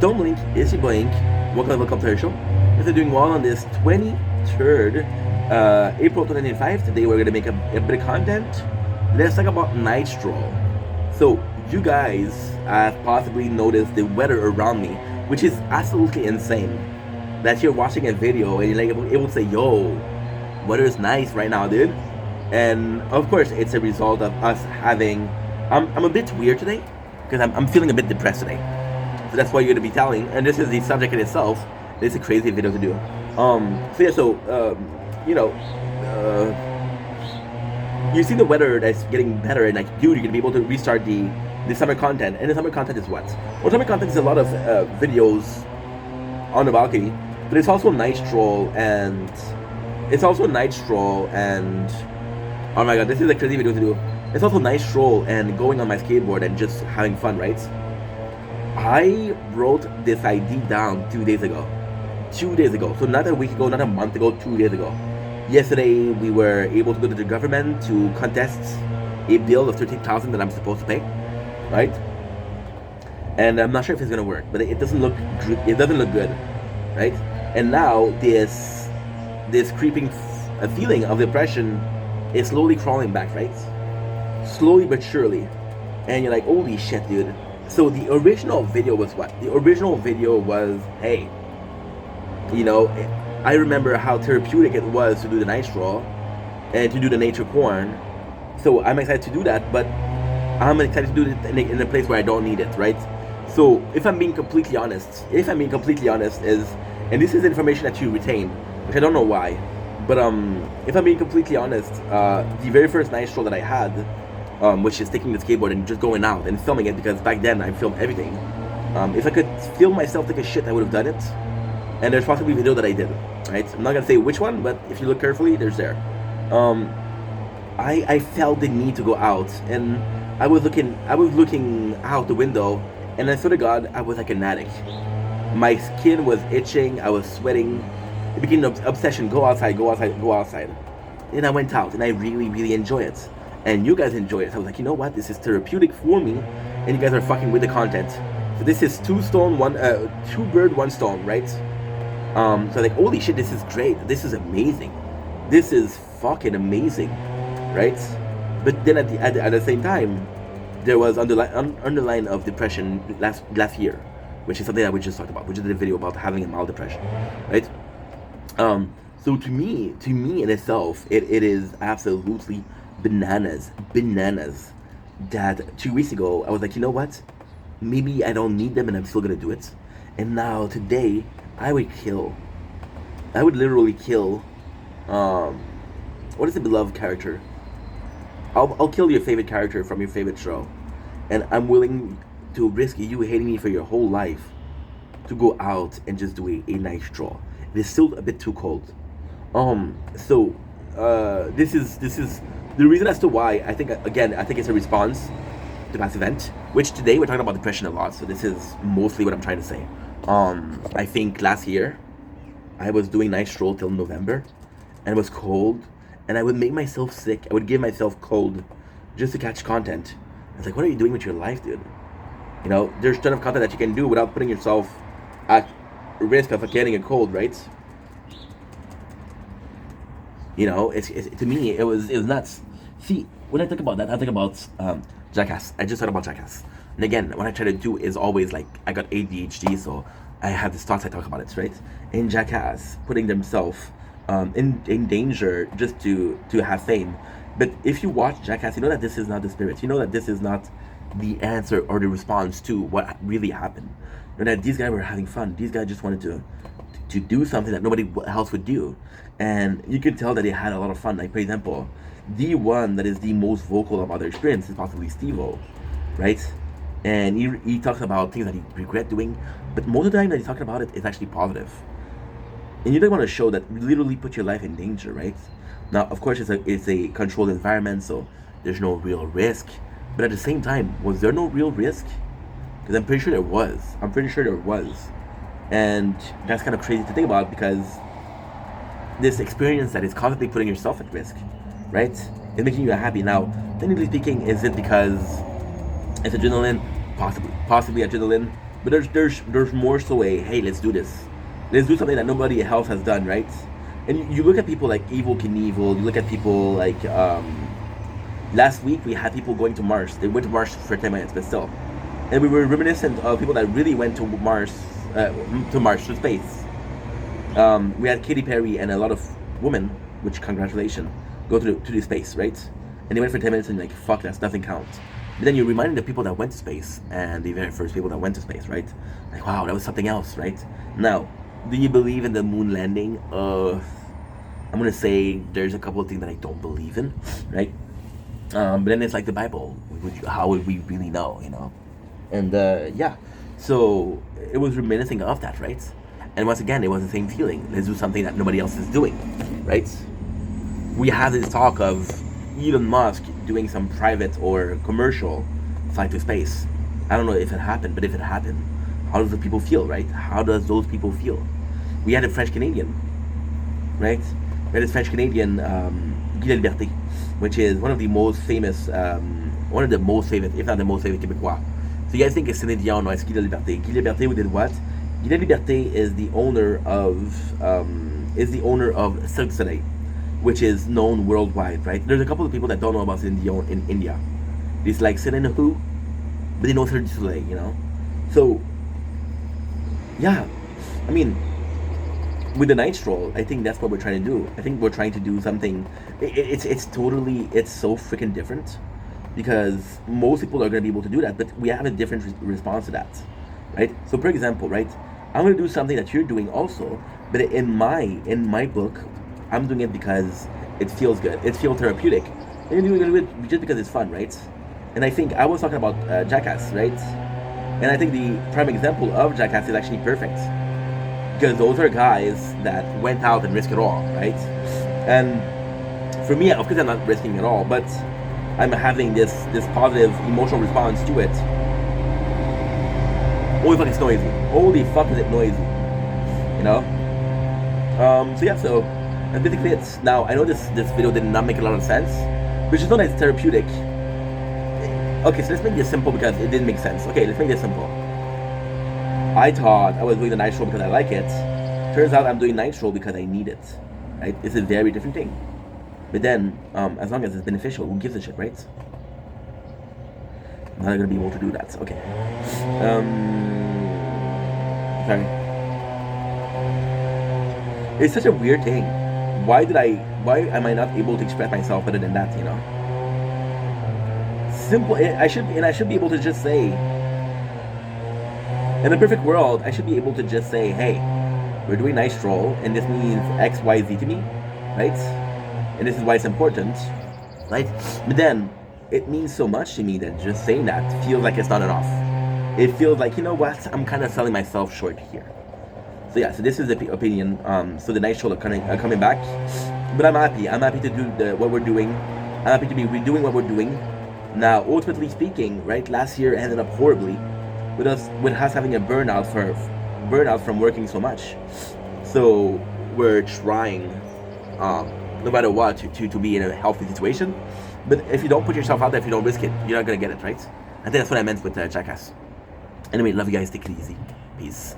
Dome Link is your Blink. Welcome to our show. If you're doing well on this 23rd April 2025, today we're going to make a bit of content. Let's talk about Night Stroll. So, you guys have possibly noticed the weather around me, which is absolutely insane. That you're watching a video and you're like able to say, yo, weather is nice right now, dude. And of course, it's a result of us having. I'm a bit weird today because I'm feeling a bit depressed today. So that's why you're gonna be telling, and this is the subject in itself. It's a crazy video to do. You see the weather that's getting better, and like, dude, you're gonna be able to restart the summer content. And the summer content is what? Well, summer content is a lot of videos on the balcony, but it's also Night Stroll and oh my god, this is a crazy video to do. It's also Night Stroll and going on my skateboard and just having fun, right? I wrote this idea down 2 days ago. 2 days ago. So not a week ago, not a month ago, 2 days ago. Yesterday, we were able to go to the government to contest a bill of $13,000 that I'm supposed to pay, right? And I'm not sure if it's gonna work, but it doesn't look good, right? And now this creeping feeling of depression is slowly crawling back, right? Slowly but surely. And you're like, holy shit, dude. So the original video was what? The original video was, hey, I remember how therapeutic it was to do the Night Stroll and to do the nature corn. So I'm excited to do that, but I'm excited to do it in a place where I don't need it, right? So if I'm being completely honest, and this is information that you retain, which I don't know why, but if I'm being completely honest, the very first Night Stroll that I had, which is taking the skateboard and just going out and filming it, because back then I filmed everything. If I could film myself take a shit, I would have done it. And there's possibly a video that I did, right? I'm not gonna say which one, but if you look carefully, there's there. I felt the need to go out, and I was looking out the window, and I swear to God, I was like an addict. My skin was itching, I was sweating. It became an obsession. Go outside. And I went out, and I really, really enjoy it. And you guys enjoy it. I was like, you know what? This is therapeutic for me, and you guys are fucking with the content. So this is two bird, one stone, right? So like, holy shit, this is great. This is amazing. This is fucking amazing, right? But then at the same time, there was underline of depression last year, which is something that we just talked about. We just did a video about having a mild depression, right? So to me in itself, it is absolutely bananas that 2 weeks ago I was like, you know what, maybe I don't need them and I'm still gonna do it. And now today I would literally kill what is the beloved character? I'll kill your favorite character from your favorite show, and I'm willing to risk you hating me for your whole life to go out and just do a Night Stroll. It is still a bit too cold. This is the reason as to why I think it's a response to past event, which today we're talking about depression a lot, so this is mostly what I'm trying to say. I think last year I was doing Night Stroll till November, and it was cold, and I would make myself sick. I would give myself cold just to catch content. It's like, what are you doing with your life, dude? There's a ton of content that you can do without putting yourself at risk of getting a cold, right? To me, it was nuts. See, when I think about that, I think about Jackass. I just thought about Jackass. And again, what I try to do is always like, I got ADHD, so I have these thoughts, I talk about it, right? In Jackass, putting themselves in danger just to have fame. But if you watch Jackass, you know that this is not the spirit. You know that this is not the answer or the response to what really happened. You know that these guys were having fun. These guys just wanted to do something that nobody else would do. And you could tell that they had a lot of fun. Like, for example, the one that is the most vocal about their experience is possibly Steve-O, right? And he talks about things that he regret doing, but most of the time that he's talking about it is actually positive. And you don't want to show that literally put your life in danger, right? Now, of course, it's a controlled environment, so there's no real risk. But at the same time, was there no real risk? Because I'm pretty sure there was. And that's kind of crazy to think about, because this experience that is constantly putting yourself at risk, right? It's making you happy. Now, technically speaking, is it because it's adrenaline? Possibly adrenaline. But there's more so a, hey, let's do this. Let's do something that nobody else has done, right? And you look at people like Evil Knievel. You look at people like last week we had people going to Mars. They went to Mars for 10 minutes, but still. And we were reminiscent of people that really went to Mars, to space. We had Katy Perry and a lot of women, which congratulations, go to the space, right? And they went for 10 minutes and like, fuck, that's nothing counts. But then you're reminding the people that went to space and the very first people that went to space, right? Like, wow, that was something else, right? Now, do you believe in the moon landing? I'm gonna say there's a couple of things that I don't believe in, right? But then it's like the Bible. How would we really know, you know? And yeah, so it was reminiscing of that, right? And once again, it was the same feeling. Let's do something that nobody else is doing, right? We had this talk of Elon Musk doing some private or commercial flight to space. I don't know if it happened, but if it happened, how does the people feel, right? How does those people feel? We had a French Canadian, right? We had this French Canadian, Guy Laliberté, which is one of the most famous, if not the most famous Québécois. So you guys think it's Céline Dion, no, it's Guy Laliberté. Guy Laliberté, who did what? Guy Laliberté is the owner of Cirque du Soleil, which is known worldwide, right? There's a couple of people that don't know about Céline Dion in India. It's like Céline who, but they know Cirque du Soleil, you know? So, yeah, I mean, with the night stroll, I think that's what we're trying to do. I think we're trying to do something. It's so freaking different because most people are going to be able to do that, but we have a different response to that, right? So, for example, right, I'm going to do something that you're doing also, but in my book, I'm doing it because it feels good. It feels therapeutic, and you're doing it just because it's fun, right? And I think I was talking about Jackass, right? And I think the prime example of Jackass is actually perfect. Because those are guys that went out and risked it all, right? And for me, of course, I'm not risking it all, but I'm having this positive emotional response to it. Holy fuck, it's noisy. Holy fuck, is it noisy? You know? So yeah, so that's basically it. Now, I know this video did not make a lot of sense, but just know that it's therapeutic. Okay, so let's make this simple because it didn't make sense. Okay, let's make this simple. I thought I was doing the night show because I like it. Turns out I'm doing night show because I need it. Right? It's a very different thing. But then, as long as it's beneficial, who gives a shit, right? I'm not gonna be able to do that. Okay. Sorry. It's such a weird thing. Why am I not able to express myself better than that, you know? Simple. I should be able to just say, in a perfect world, I should be able to just say, hey, we're doing night stroll, and this means X, Y, Z to me, right? And this is why it's important, right? But then, it means so much to me that just saying that feels like it's not enough. It feels like, you know what, I'm kind of selling myself short here. So yeah, so this is the opinion. So the night stroll are coming back, but I'm happy. I'm happy to do what we're doing. I'm happy to be redoing what we're doing. Now, ultimately speaking, right, last year ended up horribly with us having a burnout from working so much. So we're trying, no matter what, to be in a healthy situation. But if you don't put yourself out there, if you don't risk it, you're not gonna get it, right? I think that's what I meant with Jackass. Anyway, love you guys. Take it easy. Peace.